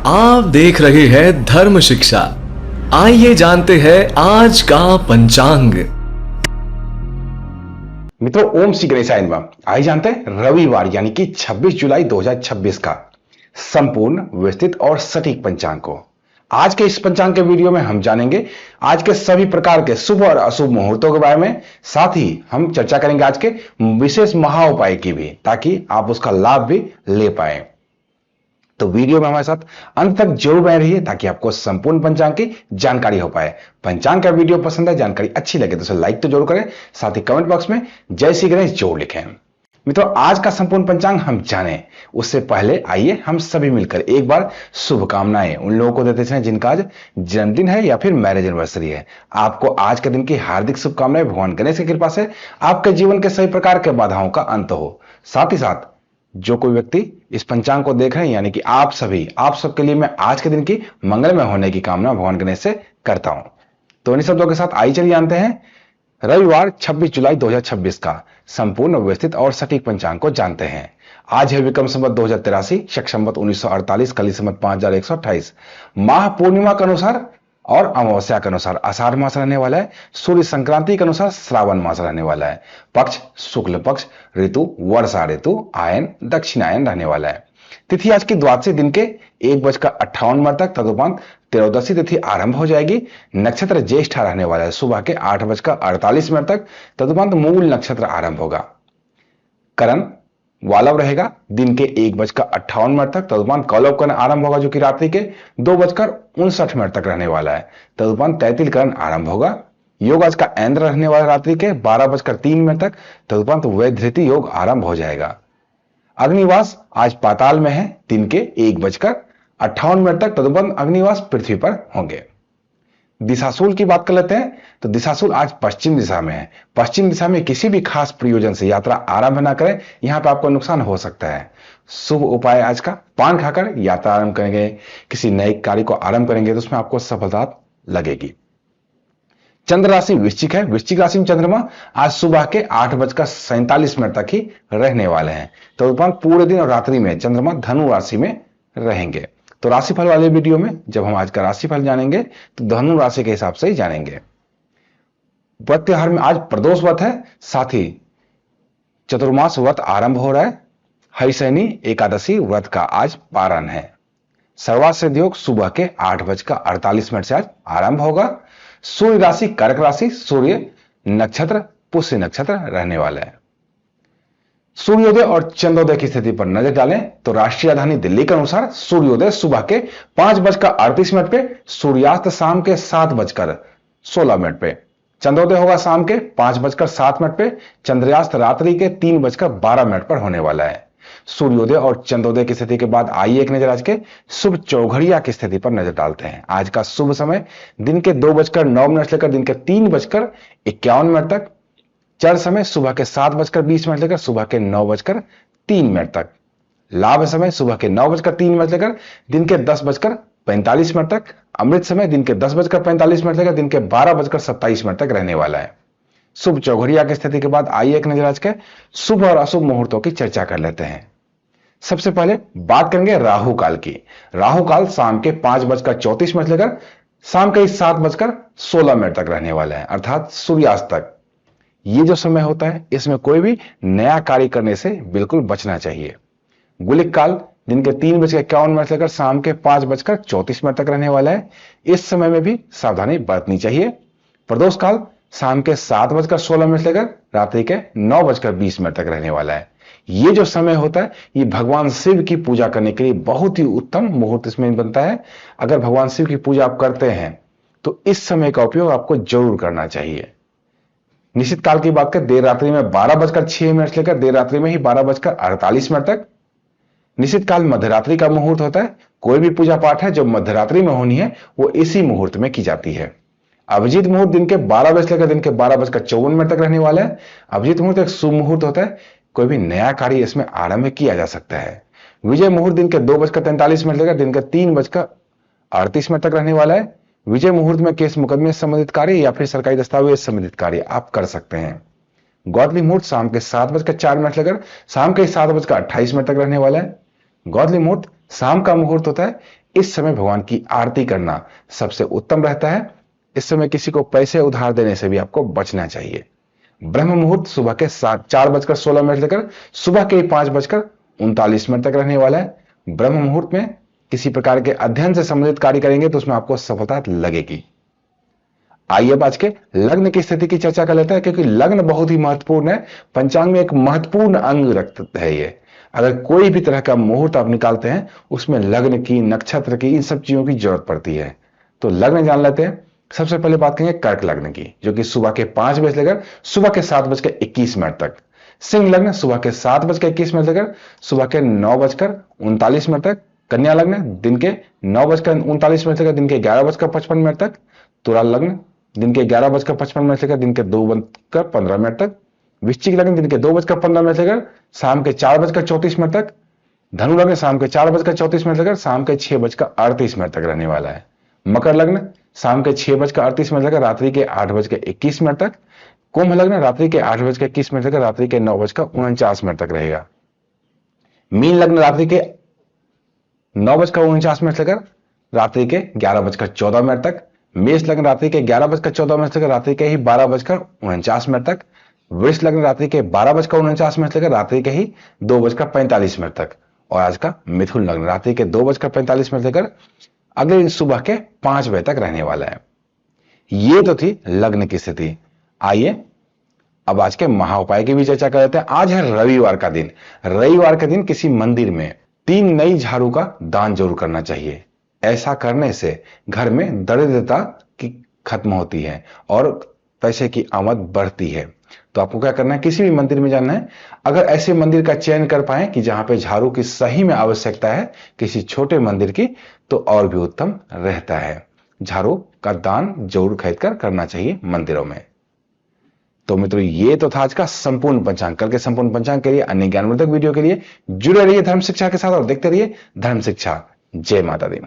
आप देख रहे हैं धर्म शिक्षा। आइए जानते हैं आज का पंचांग। मित्रों, ओम श्री गणेशाय नमः। आइए जानते हैं रविवार यानी कि 26 जुलाई 2026 का संपूर्ण विस्तृत और सटीक पंचांग को। आज के इस पंचांग के वीडियो में हम जानेंगे आज के सभी प्रकार के शुभ और अशुभ मुहूर्तों के बारे में। साथ ही हम चर्चा करेंगे आज के विशेष महा उपाय की भी, ताकि आप उसका लाभ भी ले पाए। तो वीडियो में हमारे साथ अंत तक जरूर बने रहिए ताकि आपको संपूर्ण पंचांग की जानकारी हो पाए। पंचांग का वीडियो पसंद है, जानकारी अच्छी लगे तो उसे लाइक तो जरूर करें, साथ ही कमेंट बॉक्स में जय श्री गणेश जरूर लिखें। मित्रों, आज का संपूर्ण पंचांग हम जाने उससे पहले आइए हम सभी मिलकर एक बार शुभकामनाएं उन लोगों को देते हैं जिनका आज जन्मदिन है या फिर मैरिज एनिवर्सरी है। आपको आज के दिन की हार्दिक शुभकामनाएं। भगवान गणेश की कृपा से आपके जीवन के सभी प्रकार के बाधाओं का अंत हो। साथ ही साथ जो कोई व्यक्ति इस पंचांग को देख रहे हैं यानी कि आप सबके लिए मैं आज के दिन की मंगलमय होने की कामना भगवान गणेश से करता हूं। तो इन शब्दों के साथ आइए चलिए जानते हैं रविवार 26 जुलाई 2026 का संपूर्ण व्यवस्थित और सटीक पंचांग को जानते हैं। आज है विक्रम संवत 2083, शक संवत 1948, कली संवत 5128। माह पूर्णिमा के अनुसार और अमावस्या के अनुसार आषाढ़ मास रहने वाला है। सूर्य संक्रांति के अनुसार श्रावण मास रहने वाला है। पक्ष शुक्ल पक्ष, ऋतु वर्षा ऋतु, आयन दक्षिणायन रहने वाला है। तिथि आज की द्वादशी दिन के 1:58 तक, तदुपरांत त्रयोदशी तिथि आरंभ हो जाएगी। नक्षत्र ज्येष्ठा रहने वाला है सुबह के 8:48 तक, तदुपरांत मूल नक्षत्र आरंभ होगा। करण वालव रहेगा दिन के 1:58 तक, तदुपरांत कौलव करण आरंभ होगा जो कि रात्रि के 2:59 तक रहने वाला है। तदुपरांत तैतिल करण आरंभ होगा। योग आज का ऐन्द्र रहने वाला रात्रि के 12:03 तक, तदुपरांत वैधृति योग आरंभ हो जाएगा। अग्निवास आज पाताल में है दिन के 1:58 तक, तदुपरांत अग्निवास पृथ्वी पर होंगे। दिशाशूल की बात कर लेते हैं तो दिशाशूल आज पश्चिम दिशा में है। पश्चिम दिशा में किसी भी खास प्रयोजन से यात्रा आरंभ ना करें, यहां पर आपको नुकसान हो सकता है। शुभ उपाय आज का पान खाकर यात्रा आरंभ करेंगे, किसी नए कार्य को आरंभ करेंगे तो उसमें आपको सफलता लगेगी। चंद्र राशि वृश्चिक है। वृश्चिक राशि में चंद्रमा आज सुबह के 8:47 तक ही रहने वाले हैं। तो उपरांत पूरे दिन और रात्रि में चंद्रमा धनु राशि में रहेंगे। तो राशिफल वाले वीडियो में जब हम आज का राशिफल जानेंगे तो धनु राशि के हिसाब से ही जानेंगे। व्रत त्योहार में आज प्रदोष व्रत है, साथ ही चतुर्मास व्रत आरंभ हो रहा है। हरिशयनी एकादशी व्रत का आज पारण है। सर्वात सिद्ध योग सुबह के 8:48 से आज आरंभ होगा। सूर्य राशि कर्क राशि, सूर्य नक्षत्र पुष्य नक्षत्र रहने वाला है। सूर्योदय और चंद्रोदय की स्थिति पर नजर डालें तो राष्ट्रीय राजधानी दिल्ली के अनुसार सूर्योदय सुबह के 5:38 पे, सूर्यास्त शाम के 7:16 पे, चंद्रोदय होगा शाम के 5:07 पे, चंद्रास्त रात्रि के 3:12 पर होने वाला है। सूर्योदय और चंद्रोदय की स्थिति के बाद आइए एक नजर आज के शुभ चौघड़िया की स्थिति पर नजर डालते हैं। आज का शुभ समय दिन के 2:09 से लेकर दिन के 3:51 तक। चर समय सुबह के 7:20 से लेकर सुबह के 9:03 तक। लाभ समय सुबह के 9:03 से लेकर दिन के 10:45 तक। अमृत समय दिन के 10:45 से लेकर दिन के 12:27 तक रहने वाला है। शुभ चौघड़िया की स्थिति के बाद आइए एक नजर आज के शुभ और अशुभ मुहूर्तों की चर्चा कर लेते हैं। सबसे पहले बात करेंगे राहु काल की। राहु काल शाम के 5:34 से लेकर शाम के 7:16 तक रहने वाला है, अर्थात सूर्यास्त तक। ये जो समय होता है इसमें कोई भी नया कार्य करने से बिल्कुल बचना चाहिए। गुलिक काल दिन के 3:51 से लेकर शाम के 5:34 तक रहने वाला है। इस समय में भी सावधानी बरतनी चाहिए। प्रदोष काल शाम के 7:16 से लेकर रात्रि के 9:20 तक रहने वाला है। ये जो समय होता है ये भगवान शिव की पूजा करने के लिए बहुत ही उत्तम मुहूर्त इसमें बनता है। अगर भगवान शिव की पूजा आप करते हैं तो इस समय का उपयोग आपको जरूर करना चाहिए। निश्चित काल की बात करें देर रात्रि में 12:06 से लेकर देर रात्रि में ही 12:48 तक। निश्चित काल मध्यरात्रि का मुहूर्त होता है। कोई भी पूजा पाठ है जो मध्यरात्रि में होनी है वो इसी मुहूर्त में की जाती है। अभिजीत मुहूर्त दिन के 12 बजे से लेकर दिन के 12:54 तक रहने वाला है। अभिजीत मुहूर्त एक शुभ मुहूर्त होता है, कोई भी नया कार्य इसमें आरंभ किया जा सकता है। विजय मुहूर्त दिन के 2:43 से लेकर दिन के 3:38 तक रहने वाला है। विजय मुहूर्त में केस मुकदमे से संबंधित कार्य या फिर सरकारी दस्तावेज संबंधित कार्य आप कर सकते हैं। गौतली मुहूर्त शाम के 7:04 से लेकर शाम के 7:28 तक रहने वाला है। गौतली मुहूर्त शाम का मुहूर्त होता है, इस समय भगवान की आरती करना सबसे उत्तम रहता है। इस समय किसी को पैसे उधार देने से भी आपको बचना चाहिए। ब्रह्म मुहूर्त सुबह के 4:16 लेकर सुबह के 5:39 तक रहने वाला है। ब्रह्म मुहूर्त में किसी प्रकार के अध्ययन से संबंधित कार्य करेंगे तो उसमें आपको सफलता लगेगी। आइए अब आज के लग्न की स्थिति की चर्चा कर लेते हैं, क्योंकि लग्न बहुत ही महत्वपूर्ण है। पंचांग में एक महत्वपूर्ण अंग रखता है ये। अगर कोई भी तरह का मुहूर्त आप निकालते हैं उसमें लग्न की, नक्षत्र की, इन सब चीजों की जरूरत पड़ती है। तो लग्न जान लेते हैं। सबसे पहले बात करेंगे कर्क लग्न की, जो कि सुबह के 5 बजे लेकर सुबह के 7:21 तक। सिंह लग्न सुबह के 7:21 लेकर सुबह के 9:39 तक। कन्या लग्न दिन के 9:39 लेकर दिन के 11:55 तक। तुला लग्न दिन के 11:55 लेकर दिन के 2:15 तक। वृश्चिक लग्न दिन के 2:15 लेकर शाम के 4:34 तक। धनु लग्न शाम के 4:34 लेकर शाम के 6:38 तक रहने वाला है। मकर लग्न शाम के 6:38 लेकर रात्रि के 8:21 तक। कुंभ लग्न रात्रि के 8:21 लेकर रात्रि के 9:49 तक रहेगा। मीन लग्न रात्रि के 9:49 लेकर रात्रि के 11:14 तक। मेष लग्न रात्रि के 11:14 लेकर रात्रि के ही 12:49 तक। वृष लग्न रात्रि के 12:49 लेकर रात्रि के ही 2:45 तक। और आज का मिथुन लग्न रात्रि के 2:45 लेकर अगले दिन सुबह के 5 बजे तक रहने वाला है। ये तो थी लग्न की स्थिति। आइए अब आज के महाउपाय की भी चर्चा कर लेते हैं। आज है रविवार का दिन। रविवार के दिन किसी मंदिर में 3 नई झाड़ू का दान जरूर करना चाहिए। ऐसा करने से घर में दरिद्रता की खत्म होती है और पैसे की आमद बढ़ती है। तो आपको क्या करना है, किसी भी मंदिर में जाना है। अगर ऐसे मंदिर का चयन कर पाए कि जहां पे झाड़ू की सही में आवश्यकता है, किसी छोटे मंदिर की, तो और भी उत्तम रहता है। झाड़ू का दान जरूर खरीद कर करना चाहिए मंदिरों में। तो मित्रों, ये तो था आज का संपूर्ण पंचांग। कल के संपूर्ण पंचांग के लिए, अन्य ज्ञानवर्धक वीडियो के लिए जुड़े रहिए धर्म शिक्षा के साथ और देखते रहिए धर्म शिक्षा। जय माता दी।